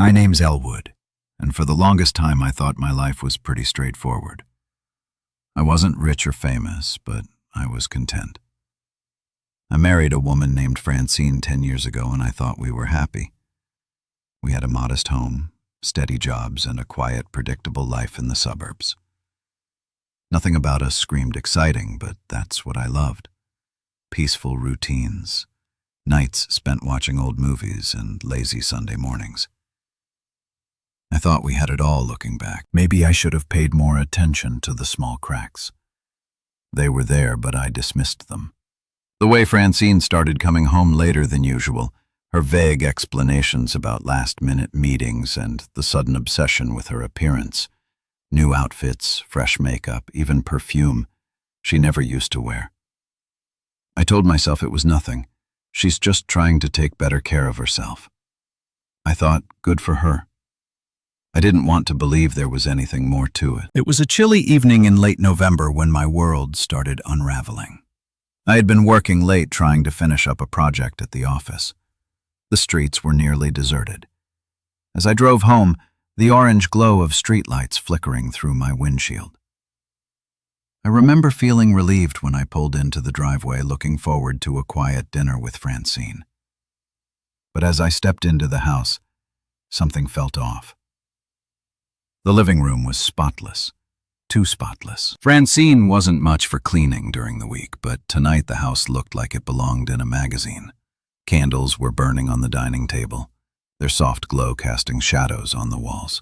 My name's Elwood, and for the longest time I thought my life was pretty straightforward. I wasn't rich or famous, but I was content. I married a woman named Francine 10 years ago, and I thought we were happy. We had a modest home, steady jobs, and a quiet, predictable life in the suburbs. Nothing about us screamed exciting, but that's what I loved. Peaceful routines, nights spent watching old movies, and lazy Sunday mornings. I thought we had it all looking back. Maybe I should have paid more attention to the small cracks. They were there, but I dismissed them. The way Francine started coming home later than usual, her vague explanations about last-minute meetings and the sudden obsession with her appearance, new outfits, fresh makeup, even perfume she never used to wear. I told myself it was nothing. She's just trying to take better care of herself. I thought, good for her. I didn't want to believe there was anything more to it. It was a chilly evening in late November when my world started unraveling. I had been working late trying to finish up a project at the office. The streets were nearly deserted. As I drove home, the orange glow of streetlights flickering through my windshield. I remember feeling relieved when I pulled into the driveway, looking forward to a quiet dinner with Francine. But as I stepped into the house, something felt off. The living room was spotless, too spotless. Francine wasn't much for cleaning during the week, but tonight the house looked like it belonged in a magazine. Candles were burning on the dining table, their soft glow casting shadows on the walls.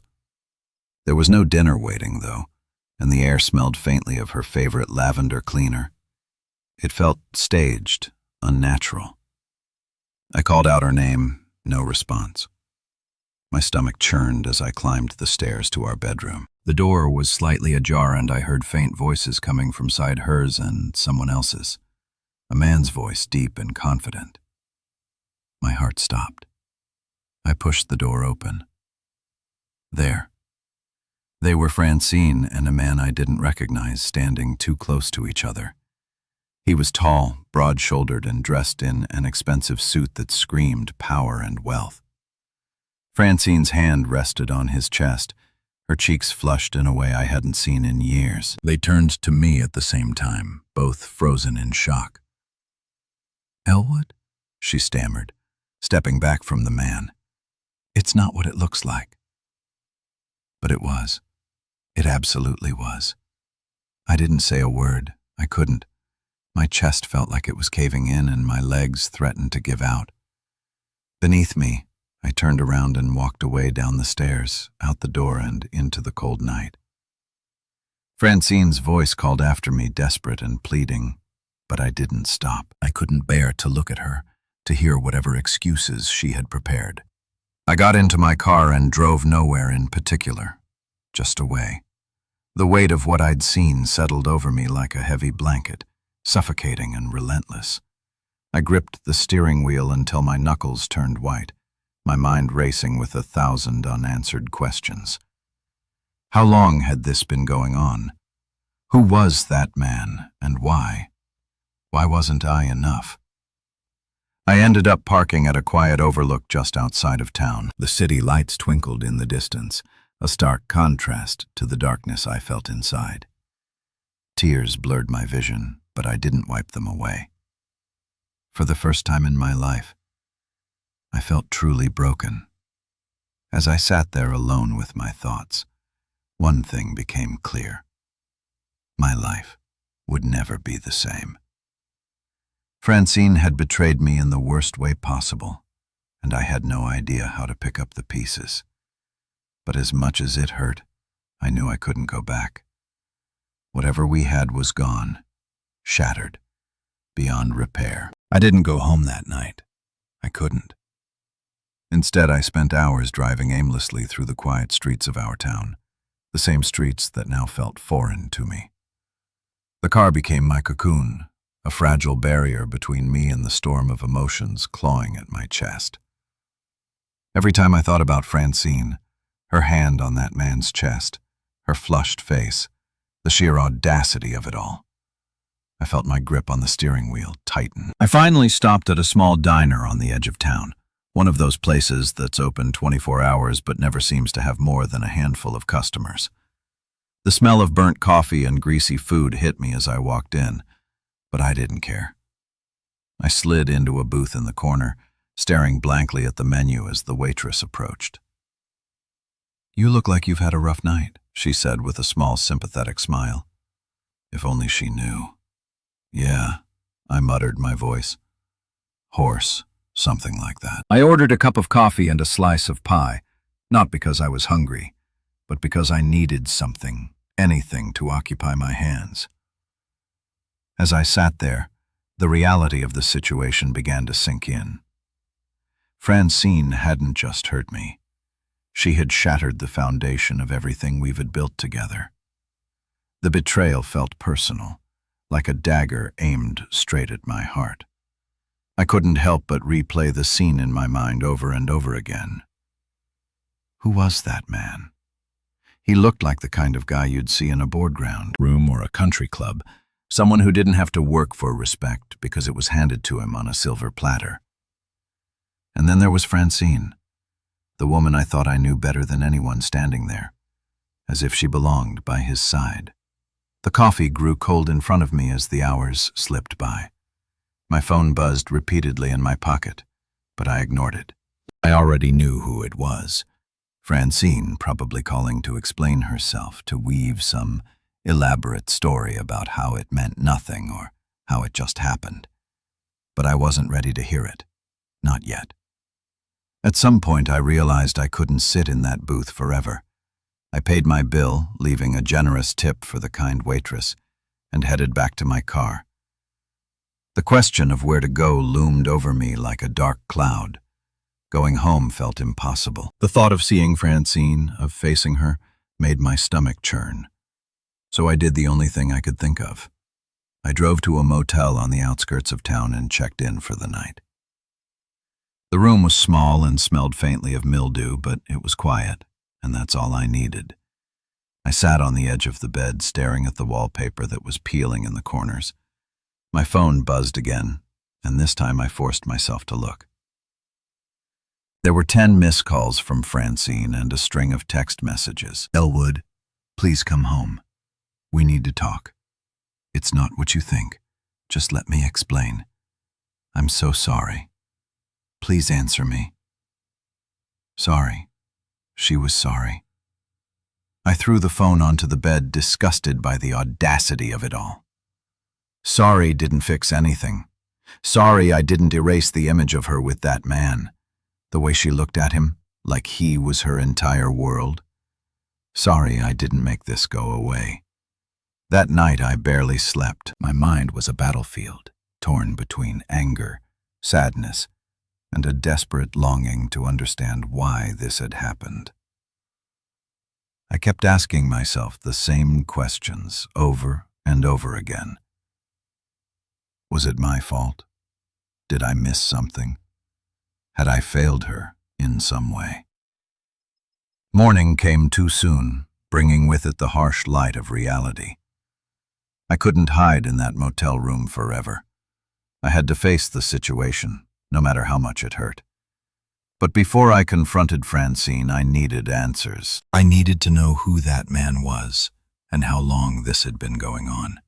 There was no dinner waiting, though, and the air smelled faintly of her favorite lavender cleaner. It felt staged, unnatural. I called out her name, no response. My stomach churned as I climbed the stairs to our bedroom. The door was slightly ajar and I heard faint voices coming from side hers and someone else's. A man's voice, deep and confident. My heart stopped. I pushed the door open. There. They were Francine and a man I didn't recognize standing too close to each other. He was tall, broad-shouldered, and dressed in an expensive suit that screamed power and wealth. Francine's hand rested on his chest, her cheeks flushed in a way I hadn't seen in years. They turned to me at the same time, both frozen in shock. "Elwood?" she stammered, stepping back from the man. "It's not what it looks like." But it was. It absolutely was. I didn't say a word. I couldn't. My chest felt like it was caving in and my legs threatened to give out. Beneath me, I turned around and walked away down the stairs, out the door and into the cold night. Francine's voice called after me, desperate and pleading, but I didn't stop. I couldn't bear to look at her, to hear whatever excuses she had prepared. I got into my car and drove nowhere in particular, just away. The weight of what I'd seen settled over me like a heavy blanket, suffocating and relentless. I gripped the steering wheel until my knuckles turned white, my mind racing with 1,000 unanswered questions. How long had this been going on? Who was that man, and why? Why wasn't I enough? I ended up parking at a quiet overlook just outside of town. The city lights twinkled in the distance, a stark contrast to the darkness I felt inside. Tears blurred my vision, but I didn't wipe them away. For the first time in my life, I felt truly broken. As I sat there alone with my thoughts, one thing became clear. My life would never be the same. Francine had betrayed me in the worst way possible, and I had no idea how to pick up the pieces. But as much as it hurt, I knew I couldn't go back. Whatever we had was gone, shattered, beyond repair. I didn't go home that night. I couldn't. Instead, I spent hours driving aimlessly through the quiet streets of our town, the same streets that now felt foreign to me. The car became my cocoon, a fragile barrier between me and the storm of emotions clawing at my chest. Every time I thought about Francine, her hand on that man's chest, her flushed face, the sheer audacity of it all, I felt my grip on the steering wheel tighten. I finally stopped at a small diner on the edge of town, One of those places that's open 24 hours but never seems to have more than a handful of customers. The smell of burnt coffee and greasy food hit me as I walked in, but I didn't care. I slid into a booth in the corner, staring blankly at the menu as the waitress approached. "You look like you've had a rough night," she said with a small, sympathetic smile. If only she knew. "Yeah," I muttered, my voice hoarse, something like that. I ordered a cup of coffee and a slice of pie, not because I was hungry, but because I needed something, anything to occupy my hands. As I sat there, the reality of the situation began to sink in. Francine hadn't just hurt me. She had shattered the foundation of everything we had built together. The betrayal felt personal, like a dagger aimed straight at my heart. I couldn't help but replay the scene in my mind over and over again. Who was that man? He looked like the kind of guy you'd see in a board ground room or a country club, someone who didn't have to work for respect because it was handed to him on a silver platter. And then there was Francine, the woman I thought I knew better than anyone, standing there, as if she belonged by his side. The coffee grew cold in front of me as the hours slipped by. My phone buzzed repeatedly in my pocket, but I ignored it. I already knew who it was. Francine, probably calling to explain herself, to weave some elaborate story about how it meant nothing or how it just happened. But I wasn't ready to hear it. Not yet. At some point I realized I couldn't sit in that booth forever. I paid my bill, leaving a generous tip for the kind waitress, and headed back to my car. The question of where to go loomed over me like a dark cloud. Going home felt impossible. The thought of seeing Francine, of facing her, made my stomach churn. So I did the only thing I could think of. I drove to a motel on the outskirts of town and checked in for the night. The room was small and smelled faintly of mildew, but it was quiet, and that's all I needed. I sat on the edge of the bed, staring at the wallpaper that was peeling in the corners. My phone buzzed again, and this time I forced myself to look. There were 10 missed calls from Francine and a string of text messages. "Elwood, please come home. We need to talk. It's not what you think. Just let me explain. I'm so sorry. Please answer me." Sorry. She was sorry. I threw the phone onto the bed, disgusted by the audacity of it all. Sorry didn't fix anything. Sorry I didn't erase the image of her with that man. The way she looked at him, like he was her entire world. Sorry I didn't make this go away. That night I barely slept. My mind was a battlefield, torn between anger, sadness, and a desperate longing to understand why this had happened. I kept asking myself the same questions over and over again. Was it my fault? Did I miss something? Had I failed her in some way? Morning came too soon, bringing with it the harsh light of reality. I couldn't hide in that motel room forever. I had to face the situation, no matter how much it hurt. But before I confronted Francine, I needed answers. I needed to know who that man was and how long this had been going on.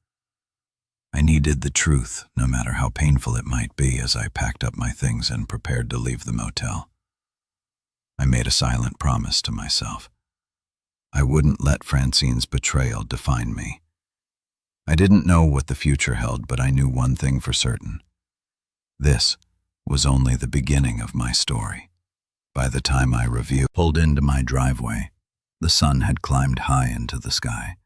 I needed the truth, no matter how painful it might be, as I packed up my things and prepared to leave the motel. I made a silent promise to myself. I wouldn't let Francine's betrayal define me. I didn't know what the future held, but I knew one thing for certain. This was only the beginning of my story. By the time I pulled into my driveway, the sun had climbed high into the sky,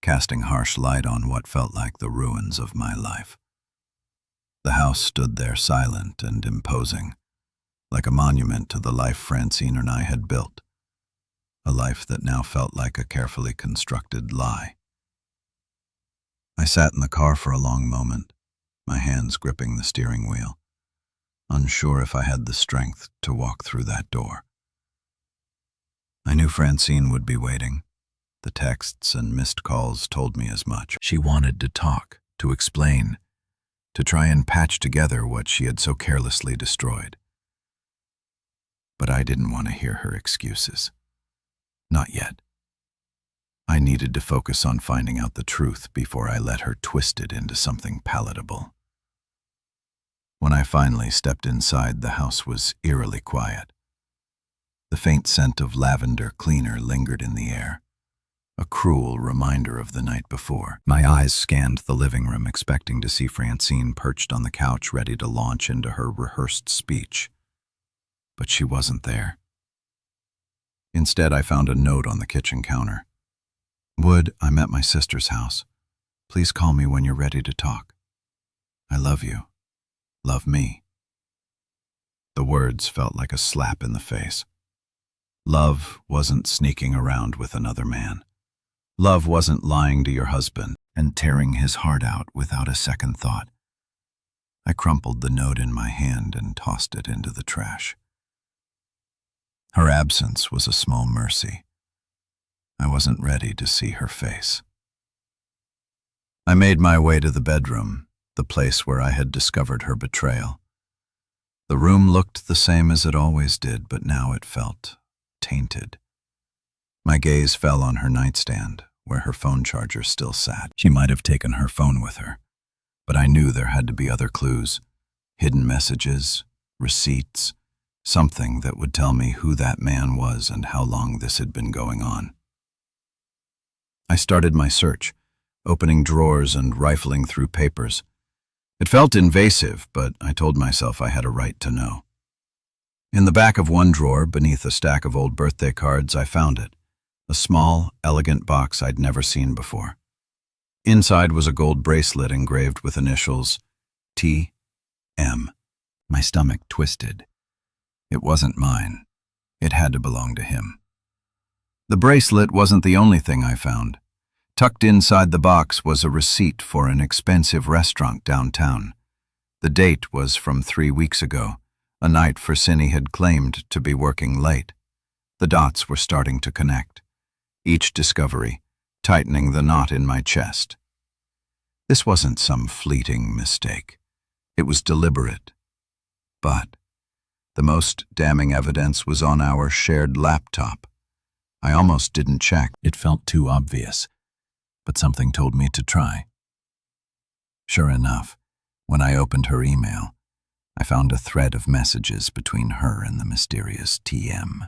casting harsh light on what felt like the ruins of my life. The house stood there silent and imposing, like a monument to the life Francine and I had built, a life that now felt like a carefully constructed lie. I sat in the car for a long moment, my hands gripping the steering wheel, unsure if I had the strength to walk through that door. I knew Francine would be waiting. The texts and missed calls told me as much. She wanted to talk, to explain, to try and patch together what she had so carelessly destroyed. But I didn't want to hear her excuses. Not yet. I needed to focus on finding out the truth before I let her twist it into something palatable. When I finally stepped inside, the house was eerily quiet. The faint scent of lavender cleaner lingered in the air, a cruel reminder of the night before. My eyes scanned the living room, expecting to see Francine perched on the couch ready to launch into her rehearsed speech. But she wasn't there. Instead, I found a note on the kitchen counter. "Wood, I'm at my sister's house. Please call me when you're ready to talk. I love you. Love me." The words felt like a slap in the face. Love wasn't sneaking around with another man. Love wasn't lying to your husband and tearing his heart out without a second thought. I crumpled the note in my hand and tossed it into the trash. Her absence was a small mercy. I wasn't ready to see her face. I made my way to the bedroom, the place where I had discovered her betrayal. The room looked the same as it always did, but now it felt tainted. My gaze fell on her nightstand, where her phone charger still sat. She might have taken her phone with her, but I knew there had to be other clues, hidden messages, receipts, something that would tell me who that man was and how long this had been going on. I started my search, opening drawers and rifling through papers. It felt invasive, but I told myself I had a right to know. In the back of one drawer, beneath a stack of old birthday cards, I found it, a small, elegant box I'd never seen before. Inside was a gold bracelet engraved with initials T.M. My stomach twisted. It wasn't mine. It had to belong to him. The bracelet wasn't the only thing I found. Tucked inside the box was a receipt for an expensive restaurant downtown. The date was from 3 weeks ago, a night Francine had claimed to be working late. The dots were starting to connect, each discovery tightening the knot in my chest. This wasn't some fleeting mistake. It was deliberate. But the most damning evidence was on our shared laptop. I almost didn't check. It felt too obvious, but something told me to try. Sure enough, when I opened her email, I found a thread of messages between her and the mysterious T.M.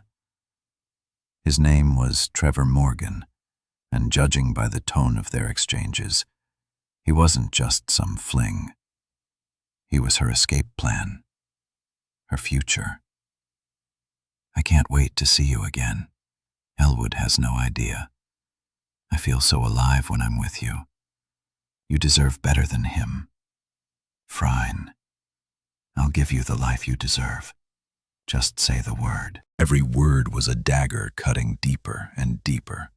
His name was Trevor Morgan, and judging by the tone of their exchanges, he wasn't just some fling. He was her escape plan, her future. "I can't wait to see you again. Elwood has no idea. I feel so alive when I'm with you. You deserve better than him. Frine. I'll give you the life you deserve. Just say the word." Every word was a dagger cutting deeper and deeper.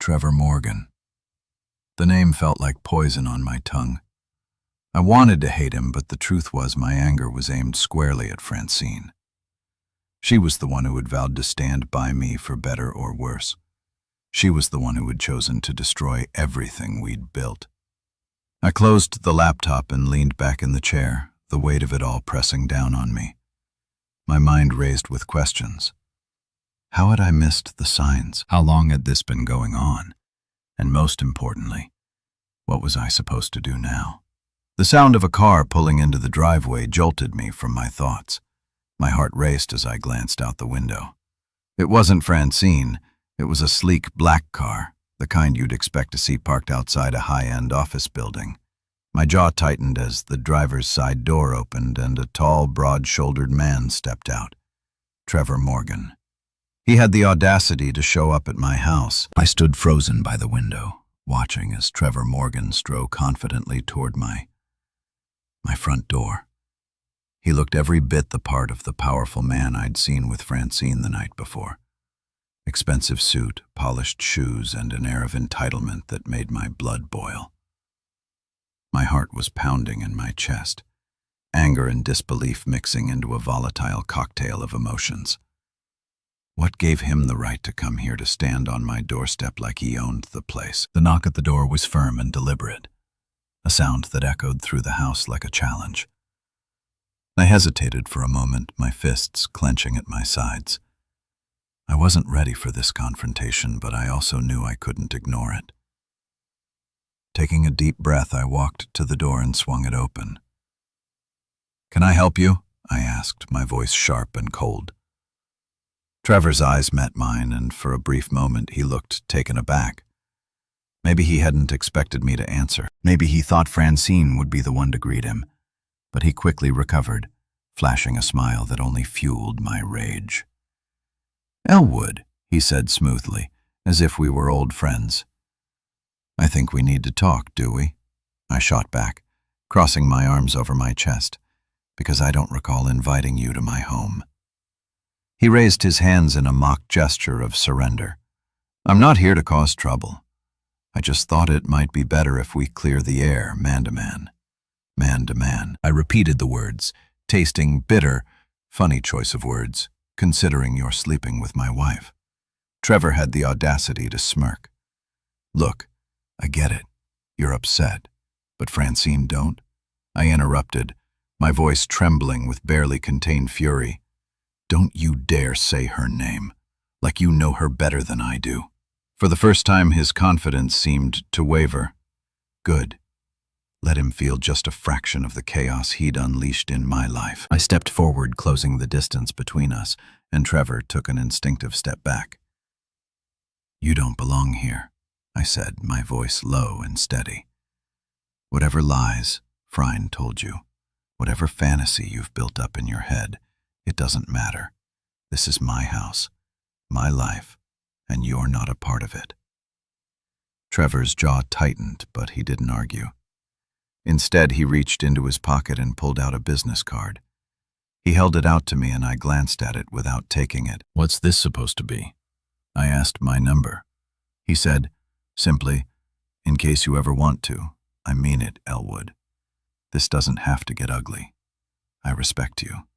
Trevor Morgan. The name felt like poison on my tongue. I wanted to hate him, but the truth was my anger was aimed squarely at Francine. She was the one who had vowed to stand by me for better or worse. She was the one who had chosen to destroy everything we'd built. I closed the laptop and leaned back in the chair, the weight of it all pressing down on me. My mind raced with questions. How had I missed the signs? How long had this been going on? And most importantly, what was I supposed to do now? The sound of a car pulling into the driveway jolted me from my thoughts. My heart raced as I glanced out the window. It wasn't Francine. It was a sleek black car, the kind you'd expect to see parked outside a high-end office building. My jaw tightened as the driver's side door opened and a tall, broad-shouldered man stepped out. Trevor Morgan. He had the audacity to show up at my house. I stood frozen by the window, watching as Trevor Morgan strode confidently toward my front door. He looked every bit the part of the powerful man I'd seen with Francine the night before. Expensive suit, polished shoes, and an air of entitlement that made my blood boil. My heart was pounding in my chest, anger and disbelief mixing into a volatile cocktail of emotions. What gave him the right to come here to stand on my doorstep like he owned the place? The knock at the door was firm and deliberate, a sound that echoed through the house like a challenge. I hesitated for a moment, my fists clenching at my sides. I wasn't ready for this confrontation, but I also knew I couldn't ignore it. Taking a deep breath, I walked to the door and swung it open. "Can I help you?" I asked, my voice sharp and cold. Trevor's eyes met mine, and for a brief moment he looked taken aback. Maybe he hadn't expected me to answer. Maybe he thought Francine would be the one to greet him. But he quickly recovered, flashing a smile that only fueled my rage. "Elwood," he said smoothly, as if we were old friends. "I think we need to talk, do we?" I shot back, crossing my arms over my chest, "because I don't recall inviting you to my home." He raised his hands in a mock gesture of surrender. "I'm not here to cause trouble. I just thought it might be better if we clear the air, man to man. Man to man." I repeated the words, tasting bitter, funny choice of words, considering you're sleeping with my wife. Trevor had the audacity to smirk. "Look, I get it. You're upset. But Francine don't?" I interrupted, my voice trembling with barely contained fury. "Don't you dare say her name, like you know her better than I do." For the first time, his confidence seemed to waver. Good. Let him feel just a fraction of the chaos he'd unleashed in my life. I stepped forward, closing the distance between us, and Trevor took an instinctive step back. "You don't belong here," I said, my voice low and steady. "Whatever lies Frine told you, whatever fantasy you've built up in your head, it doesn't matter. This is my house, my life, and you're not a part of it." Trevor's jaw tightened, but he didn't argue. Instead, he reached into his pocket and pulled out a business card. He held it out to me, and I glanced at it without taking it. "What's this supposed to be?" I asked my number. He said, simply, "In case you ever want to. I mean it, Elwood. This doesn't have to get ugly. I respect you."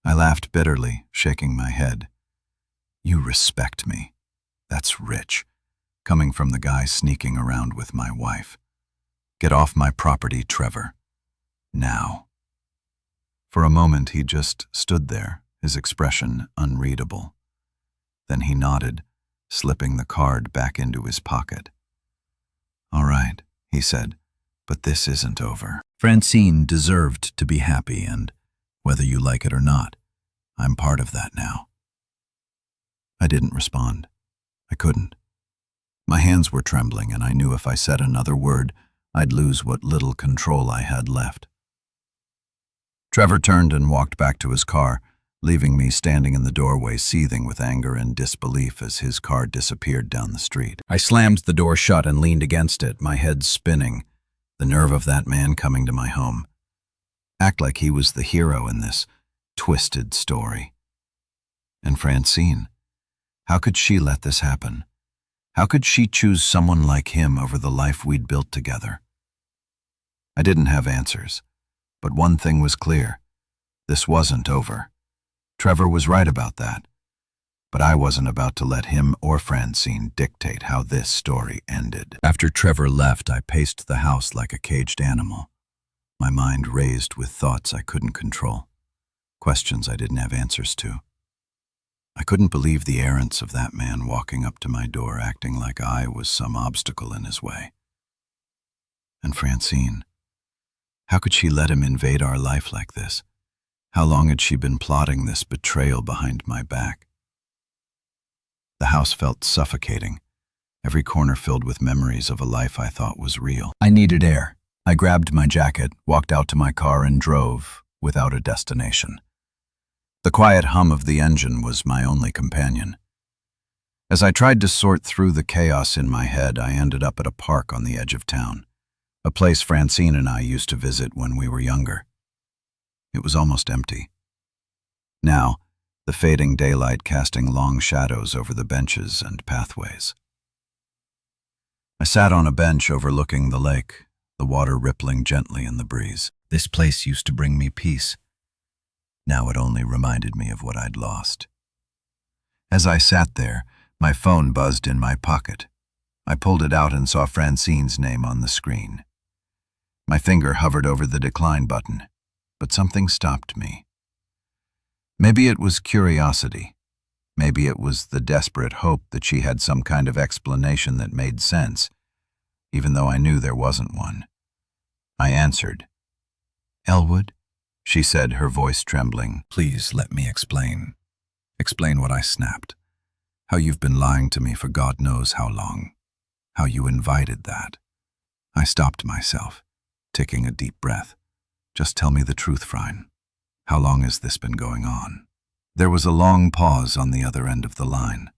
I laughed bitterly, shaking my head. "You respect me? That's rich, coming from the guy sneaking around with my wife. Get off my property, Trevor. Now." For a moment, he just stood there, his expression unreadable. Then he nodded, slipping the card back into his pocket. "All right," he said, "but this isn't over. Francine deserved to be happy, and whether you like it or not, I'm part of that now." I didn't respond. I couldn't. My hands were trembling, and I knew if I said another word, I'd lose what little control I had left. Trevor turned and walked back to his car, leaving me standing in the doorway seething with anger and disbelief as his car disappeared down the street. I slammed the door shut and leaned against it, my head spinning, the nerve of that man coming to my home. Act like he was the hero in this twisted story. And Francine, how could she let this happen? How could she choose someone like him over the life we'd built together? I didn't have answers, but one thing was clear. This wasn't over. Trevor was right about that, but I wasn't about to let him or Francine dictate how this story ended. After Trevor left, I paced the house like a caged animal, my mind raised with thoughts I couldn't control, questions I didn't have answers to. I couldn't believe the arrogance of that man walking up to my door acting like I was some obstacle in his way. And Francine, how could she let him invade our life like this? How long had she been plotting this betrayal behind my back? The house felt suffocating, every corner filled with memories of a life I thought was real. I needed air. I grabbed my jacket, walked out to my car, and drove without a destination. The quiet hum of the engine was my only companion. As I tried to sort through the chaos in my head, I ended up at a park on the edge of town, a place Francine and I used to visit when we were younger. It was almost empty. Now, the fading daylight casting long shadows over the benches and pathways. I sat on a bench overlooking the lake, the water rippling gently in the breeze. This place used to bring me peace. Now it only reminded me of what I'd lost. As I sat there, my phone buzzed in my pocket. I pulled it out and saw Francine's name on the screen. My finger hovered over the decline button. but something stopped me. Maybe it was curiosity. Maybe it was the desperate hope that she had some kind of explanation that made sense, even though I knew there wasn't one. I answered. "Elwood," she said, her voice trembling, "please let me explain. Explain what I snapped. How you've been lying to me for God knows how long. How you invited that." I stopped myself, taking a deep breath. "Just tell me the truth, Frine. How long has this been going on?" There was a long pause on the other end of the line.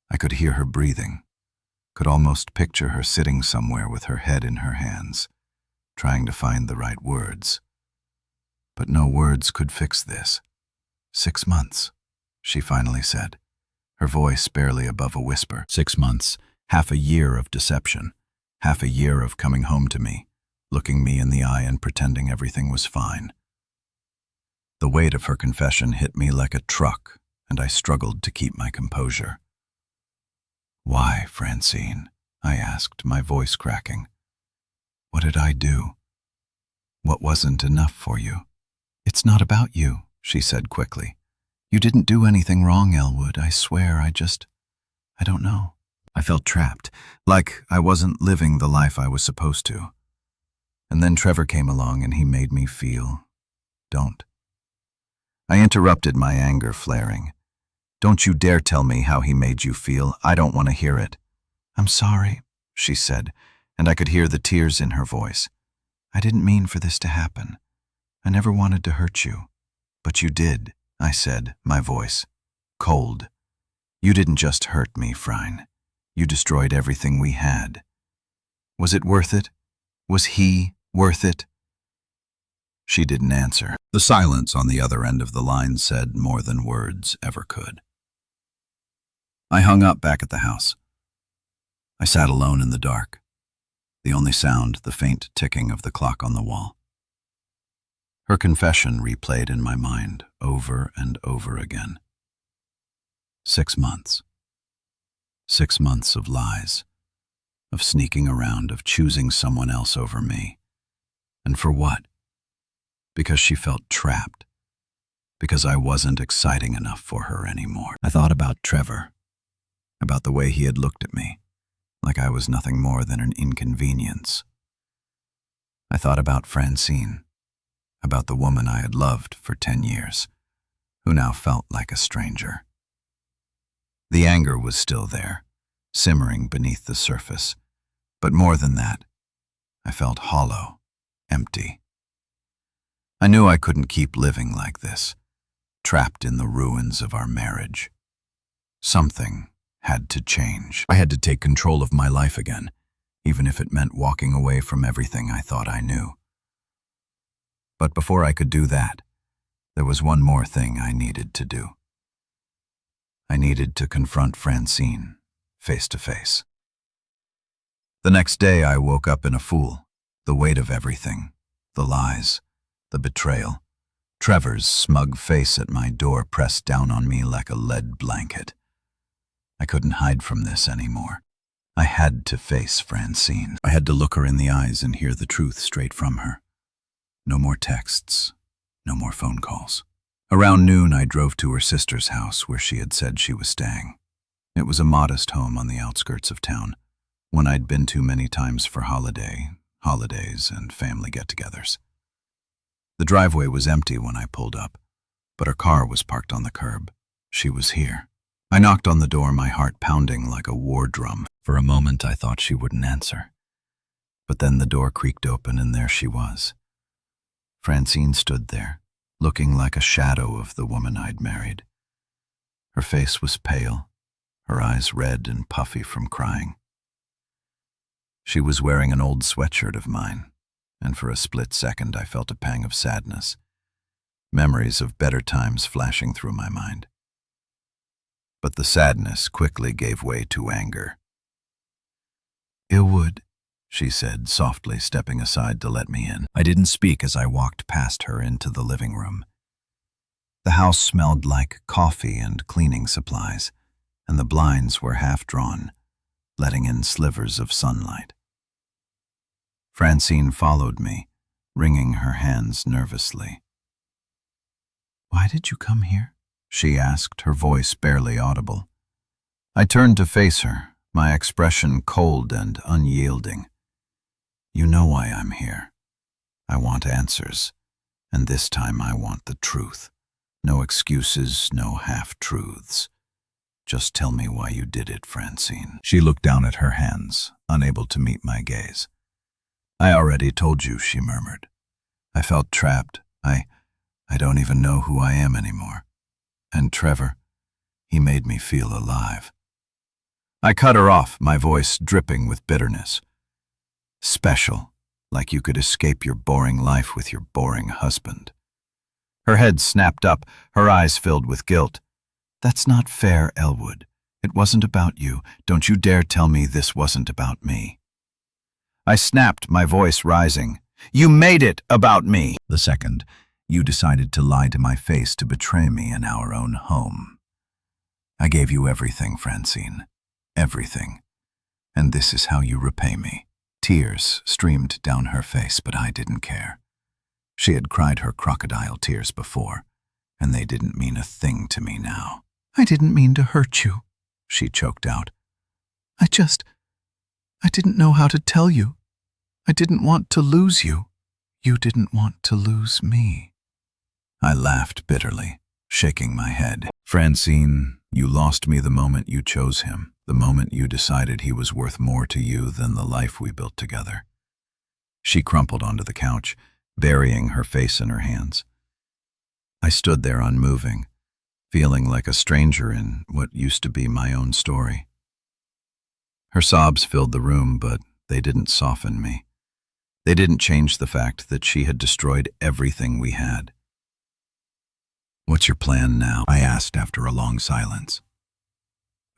I could hear her breathing, could almost picture her sitting somewhere with her head in her hands, trying to find the right words. But no words could fix this. 6 months, she finally said, her voice barely above a whisper. 6 months, half a year of deception, half a year of coming home to me, looking me in the eye and pretending everything was fine. The weight of her confession hit me like a truck, and I struggled to keep my composure. "Why, Francine?" I asked, my voice cracking. "What did I do? What wasn't enough for you?" "It's not about you," she said quickly. "You didn't do anything wrong, Elwood. I swear, I don't know." I felt trapped, like I wasn't living the life I was supposed to. And then Trevor came along and he made me feel, don't. I interrupted, my anger flaring. "Don't you dare tell me how he made you feel. I don't want to hear it." "I'm sorry," she said, and I could hear the tears in her voice. "I didn't mean for this to happen. I never wanted to hurt you." "But you did," I said, my voice cold. "You didn't just hurt me, Frine. You destroyed everything we had. Was it worth it? Was he worth it?" She didn't answer. The silence on the other end of the line said more than words ever could. I hung up back at the house. I sat alone in the dark, the only sound the faint ticking of the clock on the wall. Her confession replayed in my mind over and over again. 6 months. 6 months of lies, of sneaking around, of choosing someone else over me. And for what? Because she felt trapped. Because I wasn't exciting enough for her anymore. I thought about Trevor, about the way he had looked at me, like I was nothing more than an inconvenience. I thought about Francine, about the woman I had loved for 10 years, who now felt like a stranger. The anger was still there, simmering beneath the surface, but more than that, I felt hollow, empty. I knew I couldn't keep living like this, trapped in the ruins of our marriage. Something had to change. I had to take control of my life again, even if it meant walking away from everything I thought I knew. But before I could do that, there was one more thing I needed to do. I needed to confront Francine, face to face. The next day I woke up in a fool, the weight of everything, the lies, the betrayal, Trevor's smug face at my door pressed down on me like a lead blanket. I couldn't hide from this anymore. I had to face Francine. I had to look her in the eyes and hear the truth straight from her. No more texts, no more phone calls. Around noon I drove to her sister's house where she had said she was staying. It was a modest home on the outskirts of town, one I'd been to many times for holidays, and family get-togethers. The driveway was empty when I pulled up, but her car was parked on the curb. She was here. I knocked on the door, my heart pounding like a war drum. For a moment I thought she wouldn't answer. But then the door creaked open and there she was. Francine stood there, looking like a shadow of the woman I'd married. Her face was pale, her eyes red and puffy from crying. She was wearing an old sweatshirt of mine, and for a split second I felt a pang of sadness, memories of better times flashing through my mind. But the sadness quickly gave way to anger. "Elwood," she said, softly stepping aside to let me in. I didn't speak as I walked past her into the living room. The house smelled like coffee and cleaning supplies, and the blinds were half drawn, letting in slivers of sunlight. Francine followed me, wringing her hands nervously. "Why did you come here?" she asked, her voice barely audible. I turned to face her, my expression cold and unyielding. "You know why I'm here. I want answers, and this time I want the truth. No excuses, no half-truths. Just tell me why you did it, Francine." She looked down at her hands, unable to meet my gaze. "I already told you," she murmured. "I felt trapped. I don't even know who I am anymore. And Trevor, he made me feel alive." I cut her off, my voice dripping with bitterness. "Special, like you could escape your boring life with your boring husband." Her head snapped up, her eyes filled with guilt. "That's not fair, Elwood. It wasn't about you. Don't you dare tell me this wasn't about me." I snapped, my voice rising. "You made it about me!" The second you decided to lie to my face to betray me in our own home. I gave you everything, Francine. Everything. And this is how you repay me. Tears streamed down her face, but I didn't care. She had cried her crocodile tears before, and they didn't mean a thing to me now. "I didn't mean to hurt you," she choked out. I didn't know how to tell you. I didn't want to lose you. You didn't want to lose me." I laughed bitterly, shaking my head. "Francine, you lost me the moment you chose him, the moment you decided he was worth more to you than the life we built together." She crumpled onto the couch, burying her face in her hands. I stood there unmoving, feeling like a stranger in what used to be my own story. Her sobs filled the room, but they didn't soften me. They didn't change the fact that she had destroyed everything we had. "What's your plan now?" I asked after a long silence.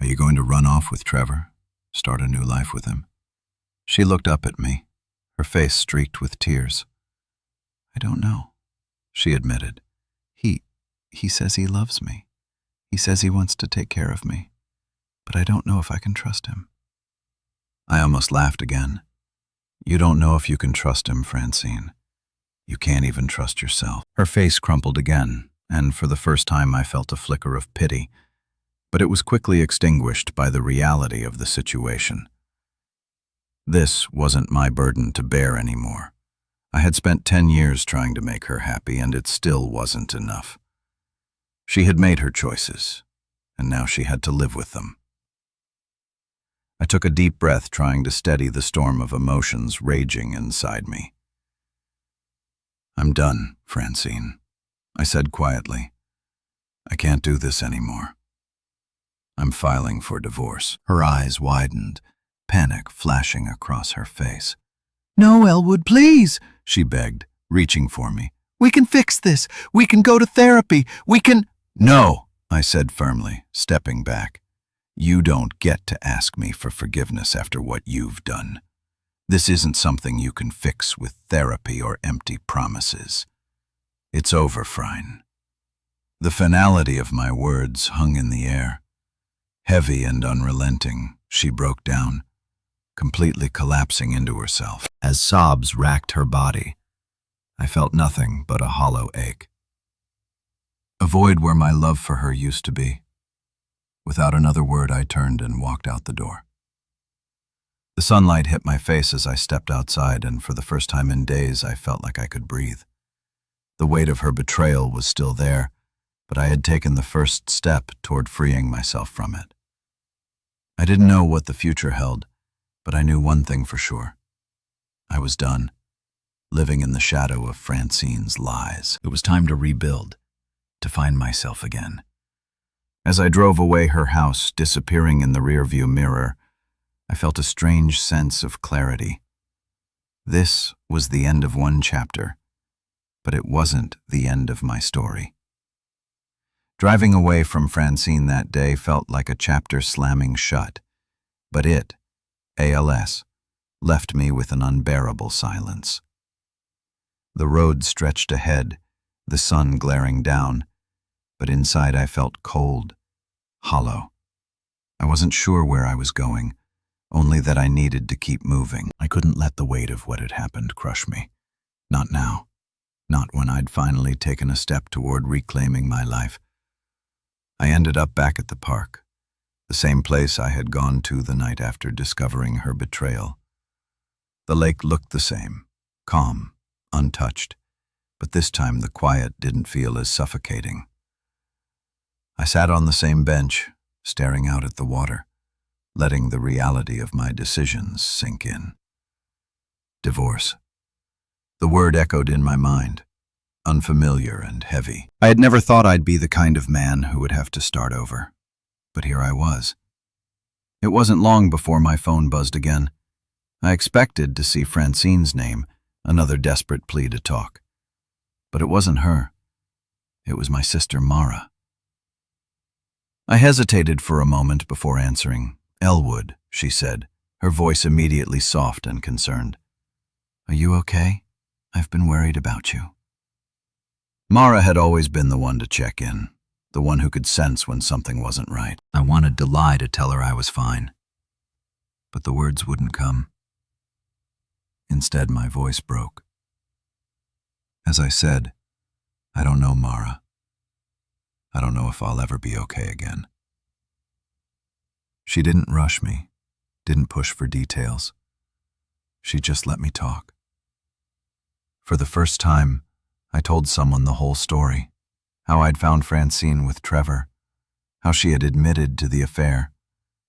"Are you going to run off with Trevor? Start a new life with him?" She looked up at me, her face streaked with tears. "I don't know," she admitted. He says he loves me. He says he wants to take care of me. But I don't know if I can trust him." I almost laughed again. "You don't know if you can trust him, Francine. You can't even trust yourself." Her face crumpled again, and for the first time I felt a flicker of pity, but it was quickly extinguished by the reality of the situation. This wasn't my burden to bear anymore. I had spent 10 years trying to make her happy, and it still wasn't enough. She had made her choices, and now she had to live with them. I took a deep breath, trying to steady the storm of emotions raging inside me. "I'm done, Francine," I said quietly. "I can't do this anymore. I'm filing for divorce." Her eyes widened, panic flashing across her face. "No, Elwood, please," she begged, reaching for me. "We can fix this. We can go to therapy. We can—" "No," I said firmly, stepping back. "You don't get to ask me for forgiveness after what you've done. This isn't something you can fix with therapy or empty promises. It's over, Frine." The finality of my words hung in the air. Heavy and unrelenting, she broke down, completely collapsing into herself. As sobs racked her body, I felt nothing but a hollow ache. A void where my love for her used to be. Without another word, I turned and walked out the door. The sunlight hit my face as I stepped outside, and for the first time in days, I felt like I could breathe. The weight of her betrayal was still there, but I had taken the first step toward freeing myself from it. I didn't know what the future held, but I knew one thing for sure. I was done, living in the shadow of Francine's lies. It was time to rebuild, to find myself again. As I drove away her house, disappearing in the rearview mirror, I felt a strange sense of clarity. This was the end of one chapter, but it wasn't the end of my story. Driving away from Francine that day felt like a chapter slamming shut, but it, ALS, left me with an unbearable silence. The road stretched ahead, the sun glaring down, but inside I felt cold, hollow. I wasn't sure where I was going, only that I needed to keep moving. I couldn't let the weight of what had happened crush me. Not now. Not when I'd finally taken a step toward reclaiming my life. I ended up back at the park, the same place I had gone to the night after discovering her betrayal. The lake looked the same, calm, untouched, but this time the quiet didn't feel as suffocating. I sat on the same bench, staring out at the water, letting the reality of my decisions sink in. Divorce. The word echoed in my mind, unfamiliar and heavy. I had never thought I'd be the kind of man who would have to start over, but here I was. It wasn't long before my phone buzzed again. I expected to see Francine's name, another desperate plea to talk. But it wasn't her. It was my sister Mara. I hesitated for a moment before answering. "Elwood," she said, her voice immediately soft and concerned. "Are you okay? I've been worried about you." Mara had always been the one to check in, the one who could sense when something wasn't right. I wanted to lie to tell her I was fine, but the words wouldn't come. Instead, my voice broke. As I said, "I don't know, Mara. I don't know if I'll ever be okay again." She didn't rush me, didn't push for details. She just let me talk. For the first time, I told someone the whole story, how I'd found Francine with Trevor, how she had admitted to the affair,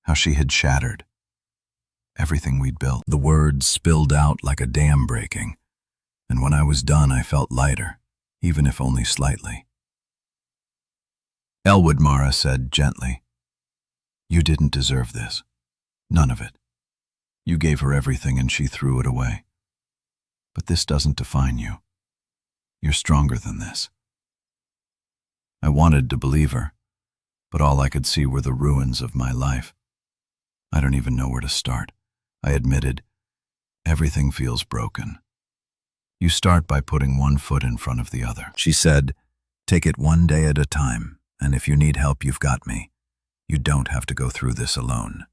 how she had shattered everything we'd built. The words spilled out like a dam breaking, and when I was done, I felt lighter, even if only slightly. "Elwood," Mara said gently, "you didn't deserve this. None of it. You gave her everything and she threw it away. But this doesn't define you. You're stronger than this." I wanted to believe her, but all I could see were the ruins of my life. "I don't even know where to start," I admitted. "Everything feels broken. You start by putting one foot in front of the other." She said, "Take it one day at a time, and if you need help, you've got me. You don't have to go through this alone."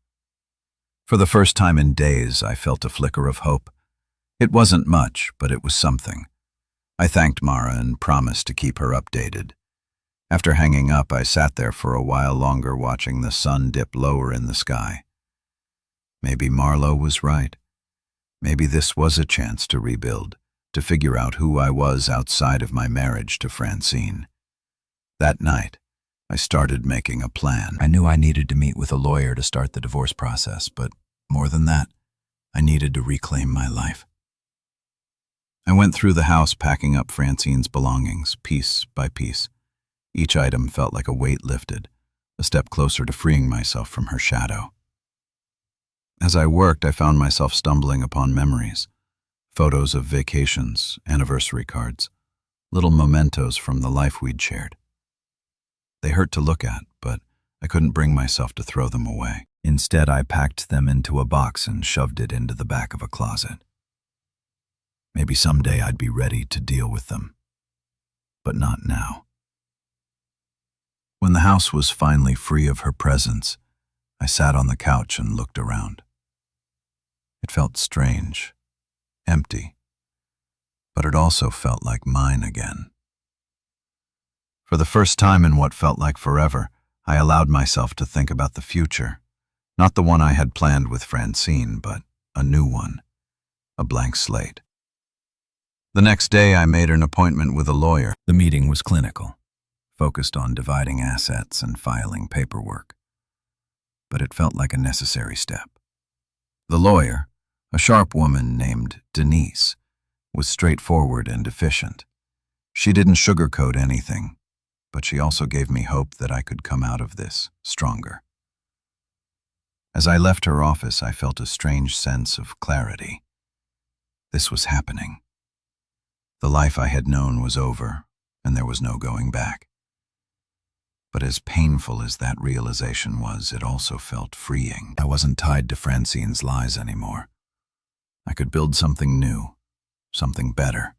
For the first time in days, I felt a flicker of hope. It wasn't much, but it was something. I thanked Mara and promised to keep her updated. After hanging up, I sat there for a while longer watching the sun dip lower in the sky. Maybe Marlo was right. Maybe this was a chance to rebuild, to figure out who I was outside of my marriage to Francine. That night, I started making a plan. I knew I needed to meet with a lawyer to start the divorce process, but more than that, I needed to reclaim my life. I went through the house packing up Francine's belongings, piece by piece. Each item felt like a weight lifted, a step closer to freeing myself from her shadow. As I worked, I found myself stumbling upon memories, photos of vacations, anniversary cards, little mementos from the life we'd shared. They hurt to look at, but I couldn't bring myself to throw them away. Instead, I packed them into a box and shoved it into the back of a closet. Maybe someday I'd be ready to deal with them, but not now. When the house was finally free of her presence, I sat on the couch and looked around. It felt strange, empty, but it also felt like mine again. For the first time in what felt like forever, I allowed myself to think about the future, not the one I had planned with Francine, but a new one, a blank slate. The next day, I made an appointment with a lawyer. The meeting was clinical, focused on dividing assets and filing paperwork. But it felt like a necessary step. The lawyer, a sharp woman named Denise, was straightforward and efficient. She didn't sugarcoat anything, but she also gave me hope that I could come out of this stronger. As I left her office, I felt a strange sense of clarity. This was happening. The life I had known was over, and there was no going back. But as painful as that realization was, it also felt freeing. I wasn't tied to Francine's lies anymore. I could build something new, something better.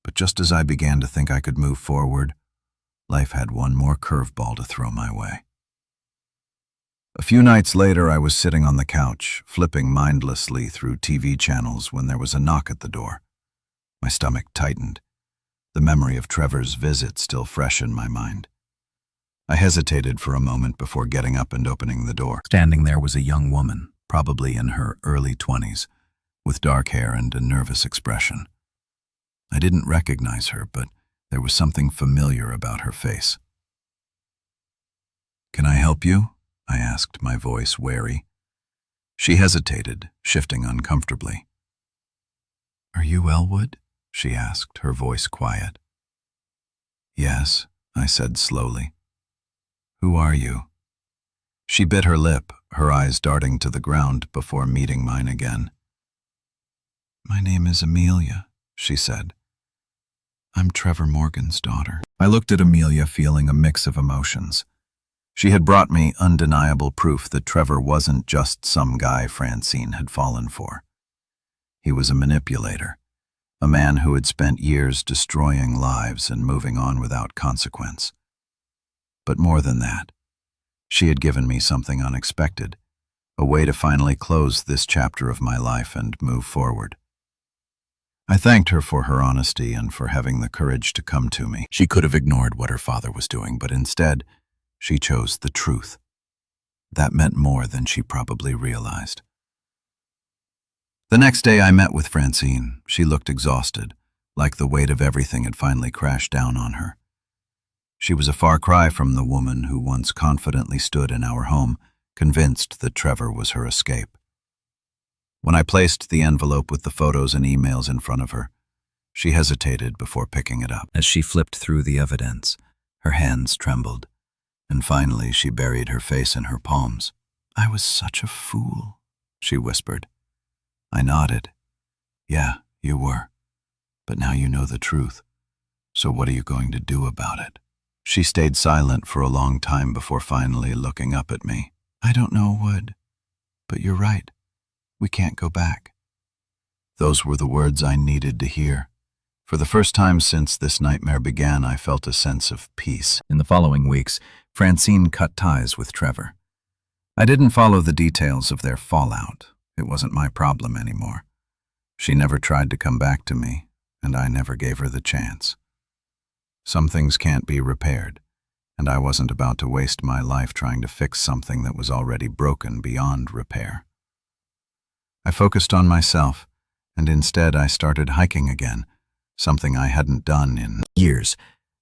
But just as I began to think I could move forward, life had one more curveball to throw my way. A few nights later, I was sitting on the couch, flipping mindlessly through TV channels when there was a knock at the door. My stomach tightened, the memory of Trevor's visit still fresh in my mind. I hesitated for a moment before getting up and opening the door. Standing there was a young woman, probably in her early 20s, with dark hair and a nervous expression. I didn't recognize her, but there was something familiar about her face. "Can I help you?" I asked, my voice wary. She hesitated, shifting uncomfortably. "Are you Elwood?" she asked, her voice quiet. "Yes," I said slowly. "Who are you?" She bit her lip, her eyes darting to the ground before meeting mine again. "My name is Amelia," she said. "I'm Trevor Morgan's daughter." I looked at Amelia, feeling a mix of emotions. She had brought me undeniable proof that Trevor wasn't just some guy Francine had fallen for. He was a manipulator, a man who had spent years destroying lives and moving on without consequence. But more than that, she had given me something unexpected, a way to finally close this chapter of my life and move forward. I thanked her for her honesty and for having the courage to come to me. She could have ignored what her father was doing, but instead, she chose the truth. That meant more than she probably realized. The next day I met with Francine. She looked exhausted, like the weight of everything had finally crashed down on her. She was a far cry from the woman who once confidently stood in our home, convinced that Trevor was her escape. When I placed the envelope with the photos and emails in front of her, she hesitated before picking it up. As she flipped through the evidence, her hands trembled, and finally she buried her face in her palms. "I was such a fool," she whispered. I nodded. "Yeah, you were. But now you know the truth. So what are you going to do about it?" She stayed silent for a long time before finally looking up at me. "I don't know, Wood. But you're right. We can't go back." Those were the words I needed to hear. For the first time since this nightmare began, I felt a sense of peace. In the following weeks, Francine cut ties with Trevor. I didn't follow the details of their fallout. It wasn't my problem anymore. She never tried to come back to me, and I never gave her the chance. Some things can't be repaired, and I wasn't about to waste my life trying to fix something that was already broken beyond repair. I focused on myself, and instead I started hiking again, something I hadn't done in years.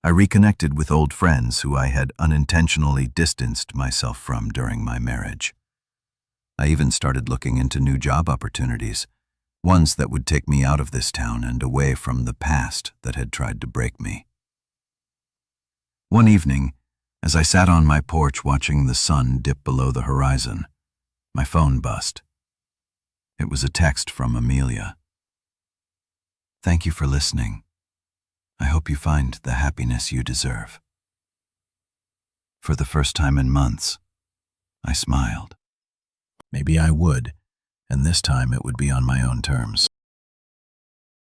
I reconnected with old friends who I had unintentionally distanced myself from during my marriage. I even started looking into new job opportunities, ones that would take me out of this town and away from the past that had tried to break me. One evening, as I sat on my porch watching the sun dip below the horizon, my phone buzzed. It was a text from Amelia. "Thank you for listening. I hope you find the happiness you deserve." For the first time in months, I smiled. Maybe I would, and this time it would be on my own terms.